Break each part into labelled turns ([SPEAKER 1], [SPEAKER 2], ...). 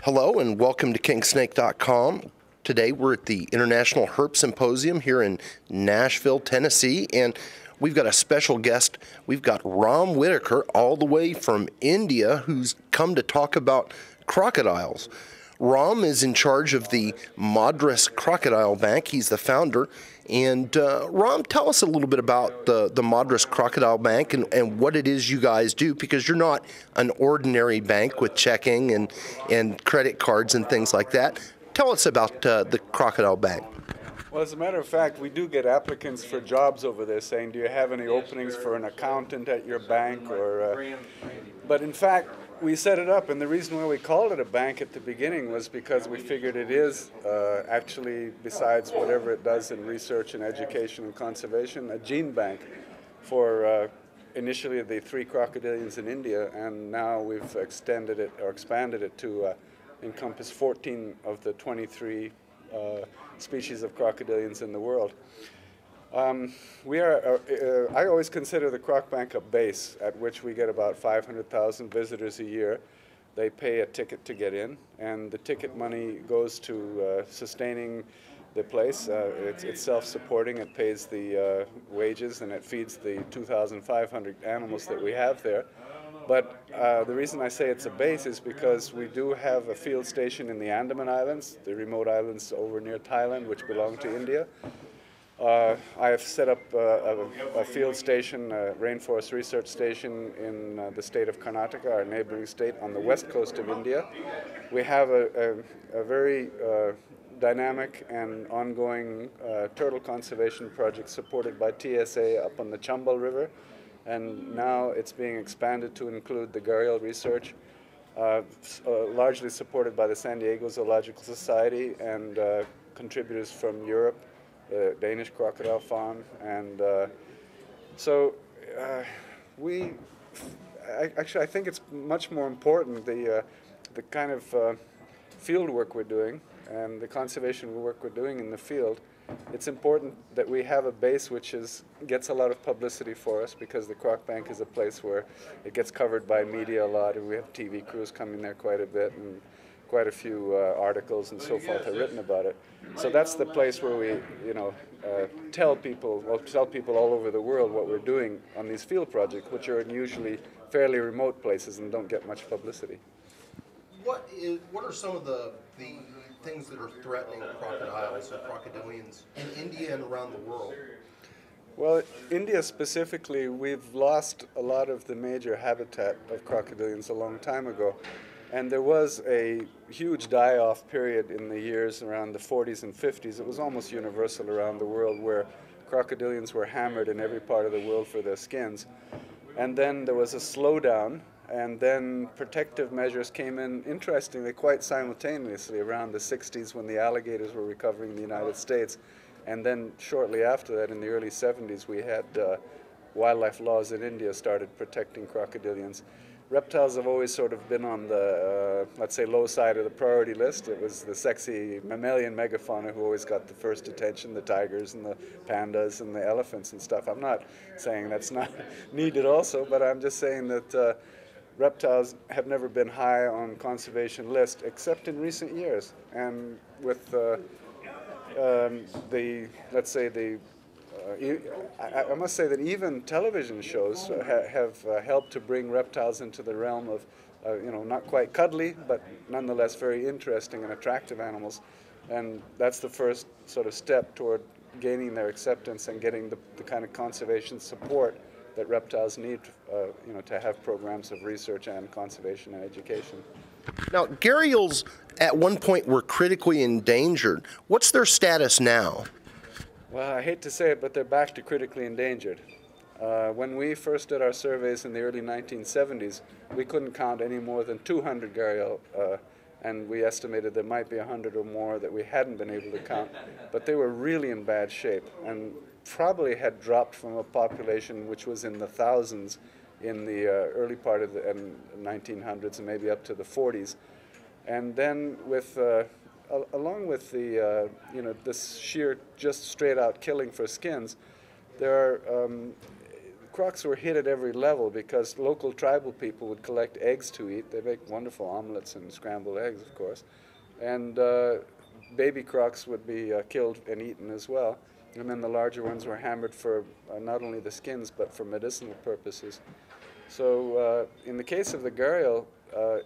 [SPEAKER 1] Hello and welcome to kingsnake.com. Today we're at the International Herp Symposium here in Nashville, Tennessee, and we've got a special guest. We've got Rom Whitaker all the way from India who's come to talk about crocodiles. Rom is in charge of the Madras Crocodile Bank. He's the founder. And Rom, tell us a little bit about the Madras Crocodile Bank and what it is you guys do, because you're not an ordinary bank with checking and credit cards and things like that. Tell us about the Crocodile Bank.
[SPEAKER 2] Well, as a matter of fact, we do get applicants for jobs over there saying, do you have any openings for an accountant at your bank? But in fact, we set it up, and the reason why we called it a bank at the beginning was because we figured it is actually, besides whatever it does in research and education and conservation, a gene bank for initially the 3 crocodilians in India, and now we've extended it or expanded it to encompass 14 of the 23 species of crocodilians in the world. I always consider the Croc Bank a base at which we get about 500,000 visitors a year. They pay a ticket to get in, and the ticket money goes to sustaining the place. It's self-supporting. It pays the wages, and it feeds the 2,500 animals that we have there. But the reason I say it's a base is because we do have a field station in the Andaman Islands, the remote islands over near Thailand, which belong to India. I have set up a field station, a rainforest research station in the state of Karnataka, our neighboring state on the west coast of India. We have a very dynamic and ongoing turtle conservation project supported by TSA up on the Chambal River, and now it's being expanded to include the gharial research, largely supported by the San Diego Zoological Society and contributors from Europe, the Danish crocodile farm, and I think it's much more important the kind of field work we're doing and the conservation work we're doing in the field. It's important that we have a base which gets a lot of publicity for us, because the Croc Bank is a place where it gets covered by media a lot, and we have TV crews coming there quite a bit, and quite a few articles and so forth are written about it. So that's the place where we, tell people all over the world what we're doing on these field projects, which are in usually fairly remote places and don't get much publicity.
[SPEAKER 1] What are some of the things that are threatening crocodiles or crocodilians in India and around the world?
[SPEAKER 2] Well, India specifically, we've lost a lot of the major habitat of crocodilians a long time ago. And there was a huge die-off period in the years around the 40s and 50s. It was almost universal around the world, where crocodilians were hammered in every part of the world for their skins. And then there was a slowdown, and then protective measures came in, interestingly, quite simultaneously around the 60s, when the alligators were recovering in the United States. And then shortly after that, in the early 70s, we had wildlife laws in India started protecting crocodilians. Reptiles have always sort of been on the, let's say, low side of the priority list. It was the sexy mammalian megafauna who always got the first attention, the tigers and the pandas and the elephants and stuff. I'm not saying that's not needed also, but I'm just saying that reptiles have never been high on conservation list, except in recent years. And with let's say I must say that even television shows have helped to bring reptiles into the realm of, not quite cuddly, but nonetheless very interesting and attractive animals. And that's the first sort of step toward gaining their acceptance and getting the kind of conservation support that reptiles need, to have programs of research and conservation and education.
[SPEAKER 1] Now, gharials at one point were critically endangered. What's their status now?
[SPEAKER 2] Well, I hate to say it, but they're back to critically endangered. When we first did our surveys in the early 1970s, we couldn't count any more than 200 gharial, and we estimated there might be 100 or more that we hadn't been able to count. But they were really in bad shape, and probably had dropped from a population which was in the thousands in the early part of the 1900s and maybe up to the 40s. And then with along with the, this sheer, just straight out killing for skins, there are crocs were hit at every level because local tribal people would collect eggs to eat. They make wonderful omelets and scrambled eggs, of course. And baby crocs would be killed and eaten as well. And then the larger ones were hammered for not only the skins, but for medicinal purposes. So in the case of the gharial,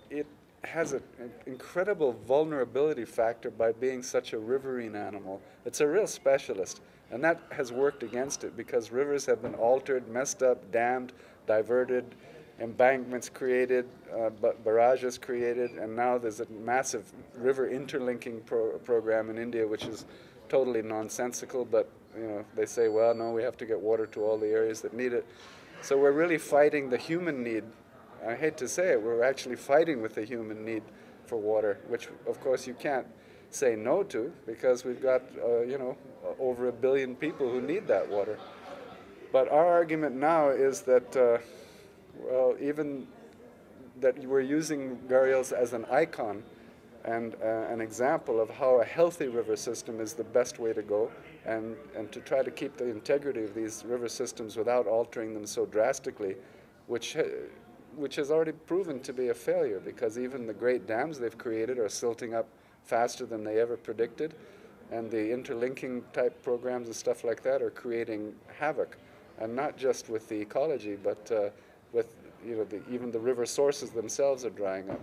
[SPEAKER 2] it has an incredible vulnerability factor by being such a riverine animal. It's a real specialist, and that has worked against it because rivers have been altered, messed up, dammed, diverted, embankments created, barrages created, and now there's a massive river interlinking program in India, which is totally nonsensical, but they say, well, no, we have to get water to all the areas that need it. So we're really fighting the human need. I hate to say it, we're actually fighting with the human need for water, which of course you can't say no to because we've got, over 1 billion people who need that water. But our argument now is that, even that we're using gharials as an icon and an example of how a healthy river system is the best way to go, and to try to keep the integrity of these river systems without altering them so drastically, which has already proven to be a failure because even the great dams they've created are silting up faster than they ever predicted, and the interlinking type programs and stuff like that are creating havoc, and not just with the ecology, but with even the river sources themselves are drying up.